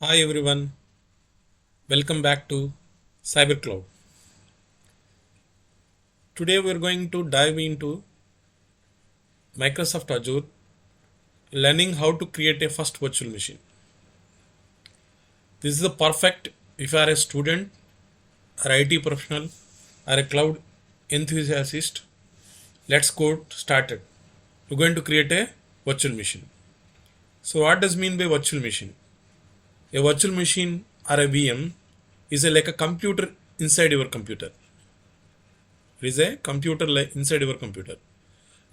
Hi everyone, welcome back to Cyber Cloud. Today we are going to dive into Microsoft Azure, learning how to create a first virtual machine. This is the perfect if you are a student or IT professional or a cloud enthusiast. Let's go started. We're going to create a virtual machine. So what does mean by virtual machine? A virtual machine or a VM is like a computer inside your computer. It is a computer inside your computer,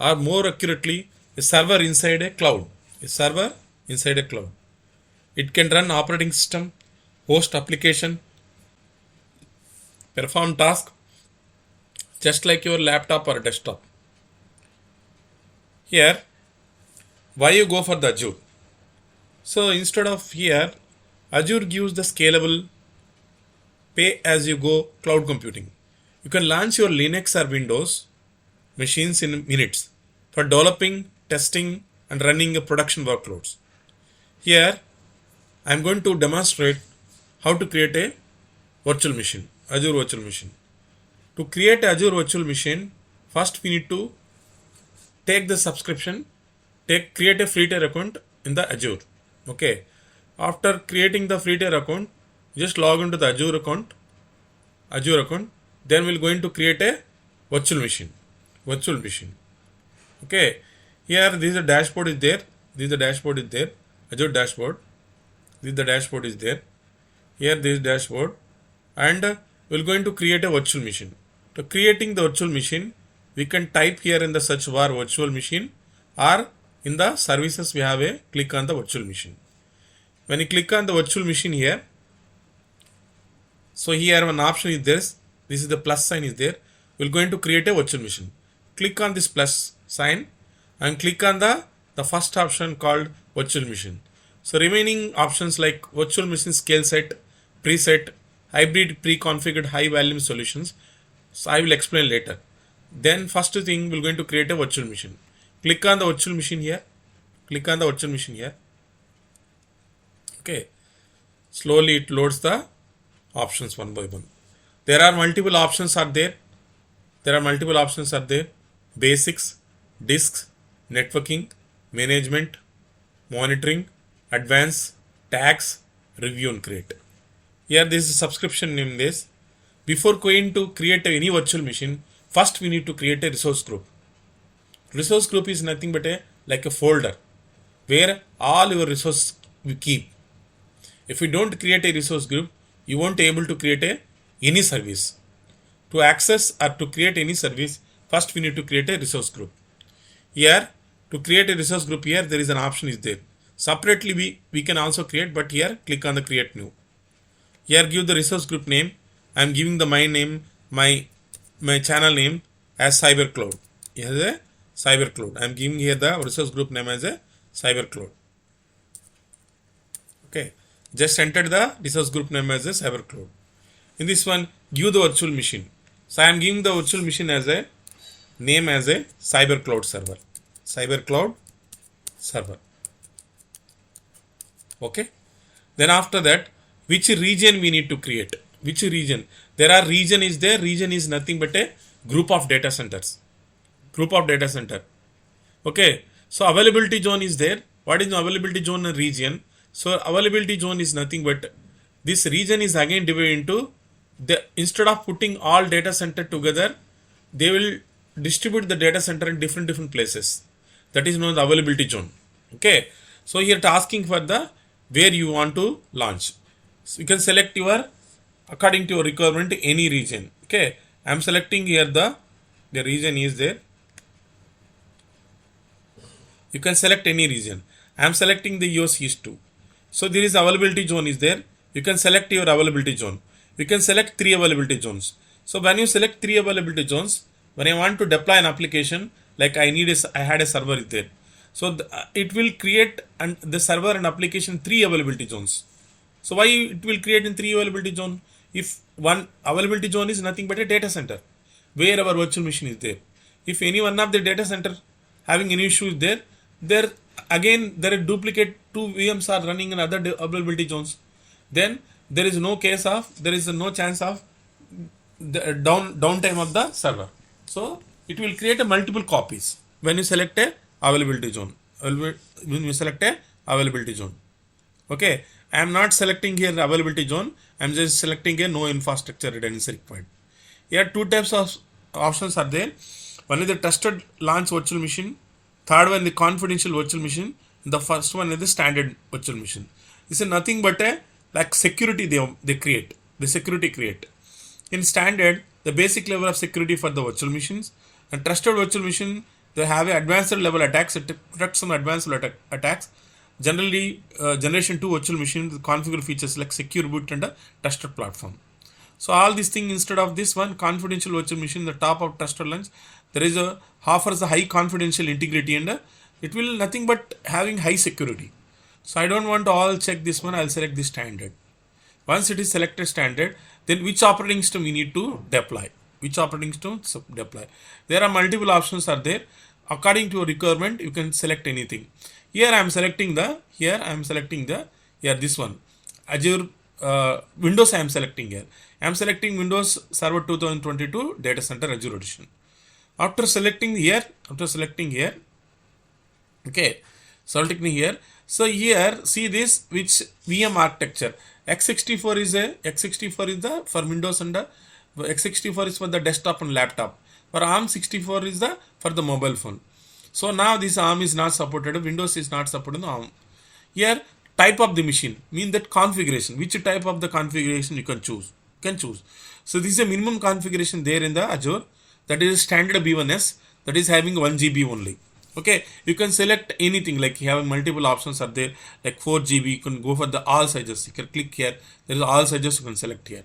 or more accurately, a server inside a cloud. A server inside a cloud. It can run operating system, host application, perform task just like your laptop or desktop. Here, why you go for the Azure? So instead of here, Azure gives the scalable pay as you go cloud computing. You can launch your Linux or Windows machines in minutes for developing, testing, and running a production workloads. Here, I am going to demonstrate how to create a virtual machine, Azure virtual machine. To create Azure virtual machine, first we need to take the subscription, create a free tier account in the Azure. Okay. After creating the free tier account, just log into the Azure account. Then we're going to create a virtual machine. Okay. Here, this is the dashboard is there. Azure dashboard. The dashboard is there. Here, this dashboard, and we're going to create a virtual machine. To creating the virtual machine, we can type here in the search bar virtual machine, or in the services we have a click on the virtual machine. When you click on the virtual machine here, so here one option is this. This is the plus sign is there. We're going to create a virtual machine. Click on this plus sign and click on the first option called virtual machine. So remaining options like virtual machine scale set, preset, hybrid pre-configured high volume solutions. So I will explain later. Then first thing we're going to create a virtual machine. Click on the virtual machine here. Okay. Slowly it loads the options one by one. There are multiple options are there. Basics, disks, networking, management, monitoring, advanced, tags, review and create. Here this is subscription name this. Before going to create any virtual machine, first we need to create a resource group. Resource group is nothing but like a folder where all your resources we keep. If you don't create a resource group, you won't be able to create any service. To access or to create any service, first we need to create a resource group. Here, to create a resource group here, there is an option is there. Separately we can also create, but here click on the create new. Here give the resource group name. I am giving the my name, my channel name as Cyber Cloud. Here is a Cyber Cloud. I am giving here the resource group name as a Cyber Cloud. Okay. Just enter the resource group name as a Cyber Cloud. In this one, give the virtual machine. So I am giving the virtual machine as a name as a Cyber Cloud server. Okay. Then after that, which region we need to create? Which region? There are region is there. Region is nothing but a group of data centers. Okay. So availability zone is there. What is the availability zone and region? So availability zone is nothing but this region is again divided into instead of putting all data center together, they will distribute the data center in different places. That is known as availability zone. Okay. So here it asking for the where you want to launch. So you can select your according to your requirement any region. Okay. I am selecting here the region is there. You can select any region. I am selecting the US East 2. So there is availability zone is there. You can select your availability zone. You can select 3 availability zones. So when you select 3 availability zones, when I want to deploy an application, like I had a server there. So it will create the server and application 3 availability zones. So why it will create in 3 availability zone? If one availability zone is nothing but a data center, where our virtual machine is there. If any one of the data center having any issue there again there are duplicate 2 VMs are running in other availability zones. then there is no case of, there is no chance of the downtime of the server. So it will create a multiple copies when you select a availability zone. When you select a availability zone. Okay, I am not selecting here the availability zone. I am just selecting a no infrastructure redundancy required. Here two types of options are there. One is the trusted launch virtual machine. Third one the confidential virtual machine. The first one is the standard virtual machine. This is nothing but a like security they create. The security create. In standard, the basic level of security for the virtual machines. And trusted virtual machine, they have a advanced level attacks. It protects some advanced level attacks. Generally, generation 2 virtual machine with configure features like secure boot and a trusted platform. So all these things instead of this one confidential virtual machine, the top of trusted launch, there is a offers a high confidential integrity and it will nothing but having high security. So I don't want to all check this one. I'll select this standard. Once it is selected standard, then which operating system we need to deploy? Which operating system to deploy? There are multiple options are there. According to your requirement, you can select anything. Here I am selecting the, this one. Azure Windows I am selecting here. I am selecting Windows Server 2022 Data Center Azure Edition. After selecting here, okay, selecting here. So here, see this which VM architecture. x64 is the for Windows and x64 is for the desktop and laptop. For ARM64 is the for the mobile phone. So now this ARM is not supported. Windows is not supported. ARM. Here type of the machine mean that configuration. Which type of the configuration you can choose. So this is a minimum configuration there in the Azure. That is standard B1S. That is having 1 GB only. Okay, you can select anything like you have multiple options are there like 4 GB. You can go for the all sizes. You can click here. There is all sizes you can select here.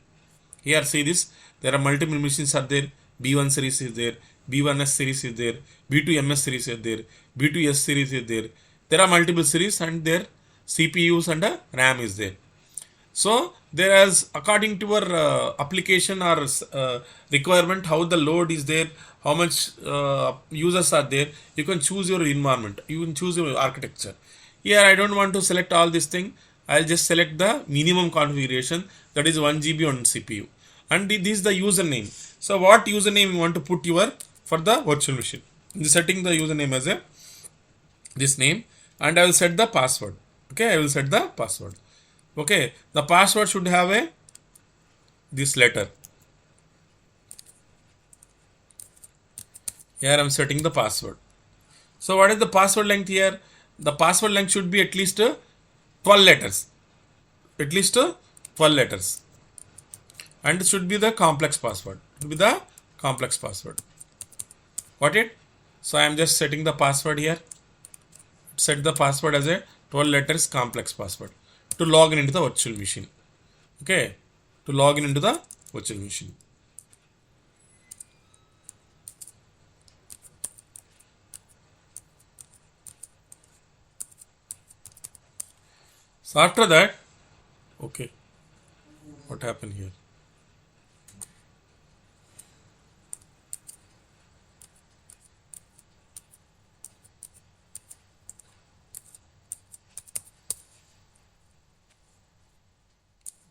Here see this. There are multiple machines are there. B1 series is there. B1S series is there. B2MS series is there. B2S series is there. There are multiple series and their CPUs and RAM is there. So there is according to your application or requirement how the load is there, how much users are there, you can choose your environment, you can choose your architecture. Here I don't want to select all this thing. I'll just select the minimum configuration, that is 1 GB on CPU, and this is the username. So what username you want to put your for the virtual machine? In the setting the username as a this name, and I will set the password. Okay, I will set the password. Okay, the password should have a this letter. Here I am setting the password. So what is the password length here? The password length should be at least 12 letters. At least 12 letters. And it should be the complex password. It should be the complex password. Got it? So I am just setting the password here. Set the password as a 12 letters complex password to log in into the virtual machine. Okay, to log in into the virtual machine. So after that, okay, what happened here?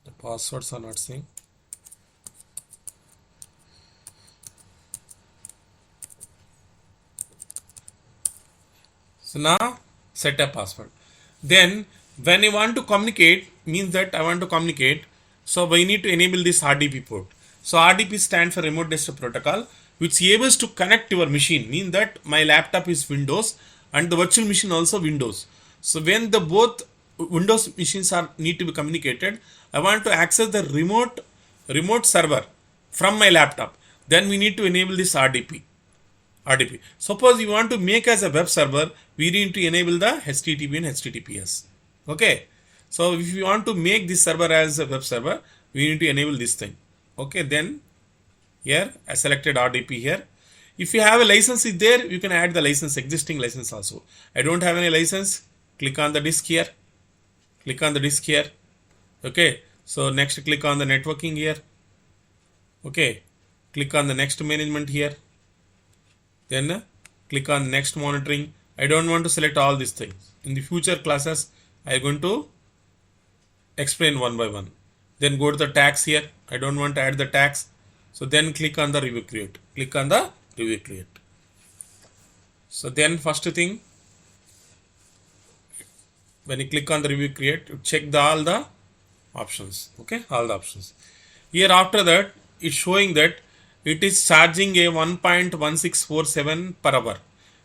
The passwords are not saying. So now set a password. Then when you want to communicate, means that I want to communicate, so we need to enable this RDP port. So RDP stands for remote desktop protocol, which enables to connect your machine, mean that my laptop is Windows and the virtual machine also Windows. So when the both Windows machines are need to be communicated, I want to access the remote server from my laptop. Then we need to enable this RDP. Suppose you want to make as a web server, we need to enable the HTTP and HTTPS. Okay. So if you want to make this server as a web server, we need to enable this thing. Okay. Then here I selected RDP here. If you have a license is there, you can add the license, existing license also. I don't have any license. Click on the disk here. Okay. So next click on the networking here. Okay. Click on the next management here. Then click on next monitoring. I don't want to select all these things. In the future classes, I am going to explain one by one. Then go to the tags here. I don't want to add the tags. So then click on the review create. Click on the review create. So then first thing, when you click on the review create, you check all the options. Okay, all the options. Here after that, it's showing that it is charging a 1.1647 per hour.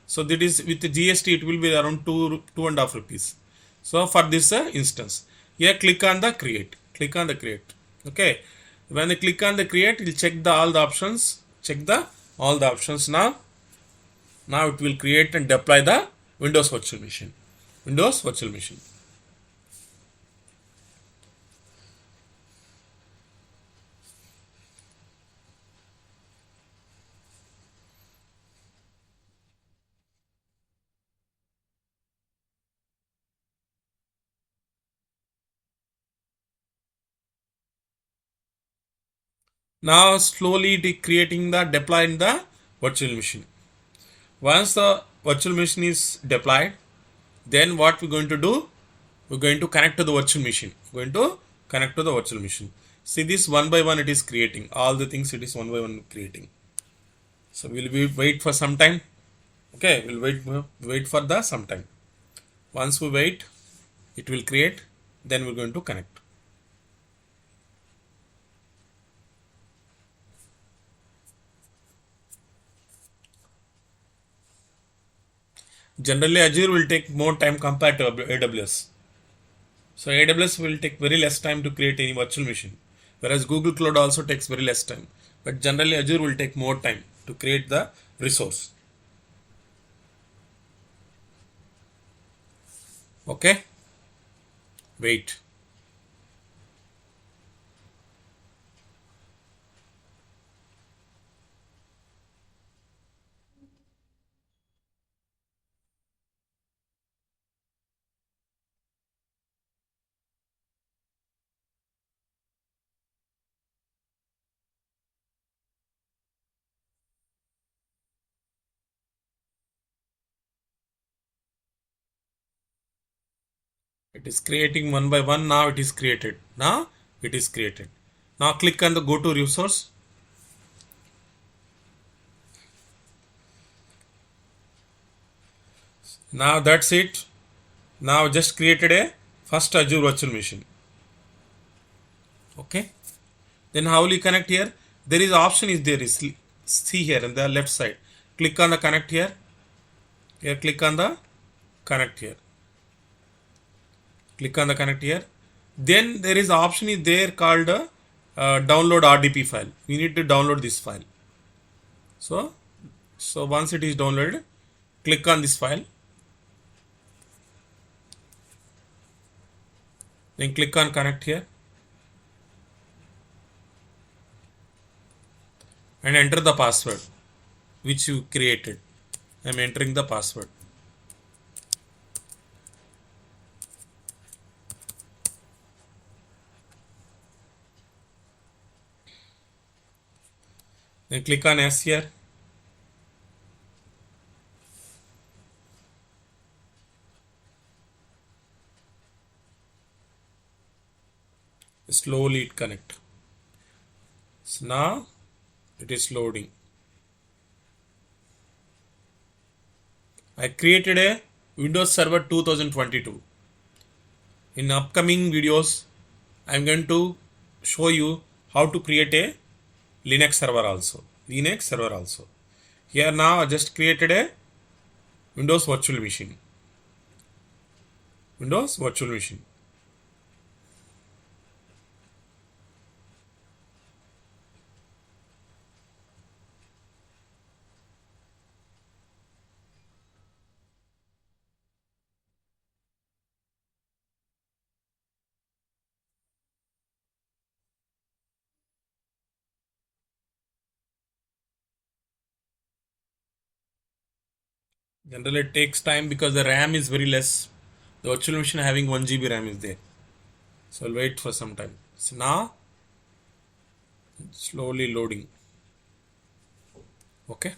So that is with the GST, it will be around 2.5 rupees. So for this instance, here click on the create. Click on the create. Okay. When you click on the create, it will check the all the options. Check the all the options now. Now it will create and deploy the Windows virtual machine. Windows virtual machine. Now slowly creating the deploying the virtual machine. Once the virtual machine is deployed, then what we're going to do? We're going to connect to the virtual machine. We're going to connect to the virtual machine. See this one by one it is creating. All the things it is one by one creating. So we'll wait for some time. Okay, we'll wait for the some time. Once we wait, it will create. Then we're going to connect. Generally, Azure will take more time compared to AWS. So AWS will take very less time to create any virtual machine, whereas Google Cloud also takes very less time. But generally, Azure will take more time to create the resource. Okay, wait. It is creating one by one. Now it is created. Now it is created. Now click on the go to resource. Now that's it. Now just created a first Azure virtual machine. Okay. Then how will you connect here? There is option is there is see here on the left side. Click on the connect here. Here click on the connect here. Click on the connect here. Then there is option is there called download RDP file. We need to download this file. So once it is downloaded, click on this file. Then click on connect here. And enter the password which you created. I am entering the password. Then click on yes here. Slowly it connect. So now it is loading. I created a Windows Server 2022. In upcoming videos, I am going to show you how to create a Linux server also. Linux server also. Here now I just created a Windows virtual machine. Windows virtual machine. Generally it takes time because the RAM is very less. The virtual machine having 1 GB RAM is there. So I'll wait for some time. So now slowly loading. Okay.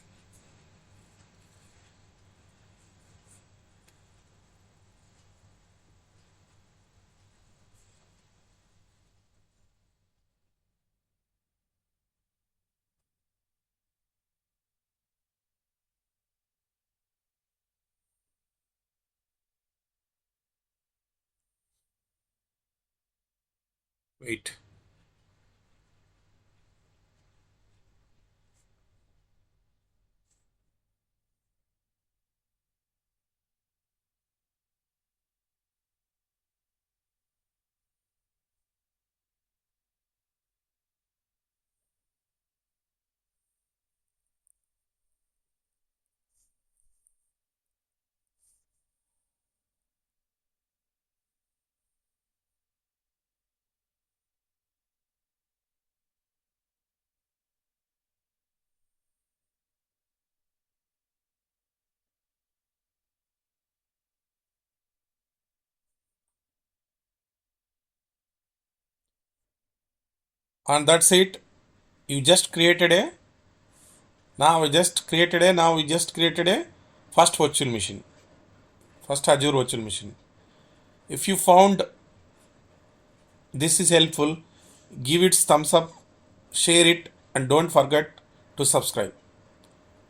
Wait. And that's it. You just created a now we just created a first virtual machine, first Azure virtual machine. If you found this is helpful, give it thumbs up, share it, and don't forget to subscribe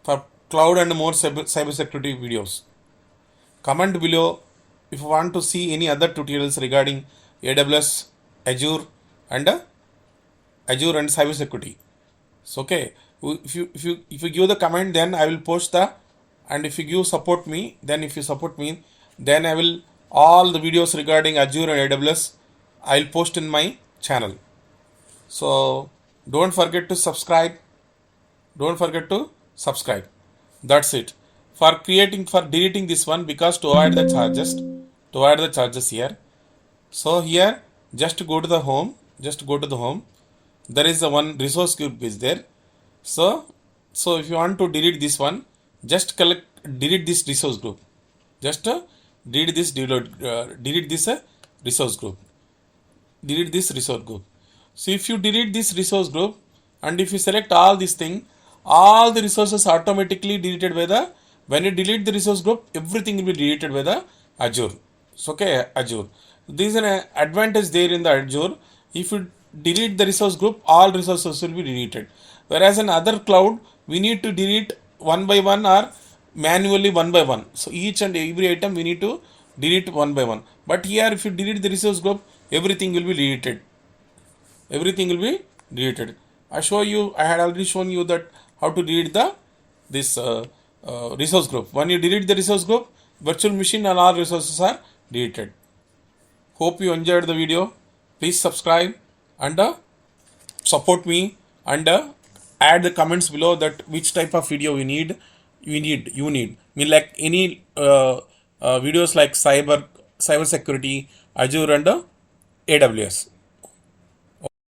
for cloud and more cybersecurity videos. Comment below if you want to see any other tutorials regarding AWS, Azure, and Azure and cybersecurity. So okay, if you give the comment, then I will post the, and if you give support me, then if you support me, then I will all the videos regarding Azure and AWS I'll post in my channel. So don't forget to subscribe. Don't forget to subscribe. That's it. For deleting this one, because to avoid the charges here. So here, just go to the home. Just go to the home. There is the one resource group is there. So, so if you want to delete this one, just delete this resource group. Just delete this resource group. Delete this resource group. So if you delete this resource group and if you select all this thing, all the resources automatically deleted by the, when you delete the resource group, everything will be deleted by the Azure. So okay, Azure. There is an advantage there in the Azure. If you delete the resource group, all resources will be deleted. Whereas in other cloud, we need to delete one by one or manually one by one. So each and every item we need to delete one by one. But here, if you delete the resource group, everything will be deleted. Everything will be deleted. I had already shown you that how to delete the this resource group. When you delete the resource group, virtual machine and all resources are deleted. Hope you enjoyed the video. Please subscribe and support me, and add the comments below that which type of video you need. Me like any videos like cyber security, Azure and AWS.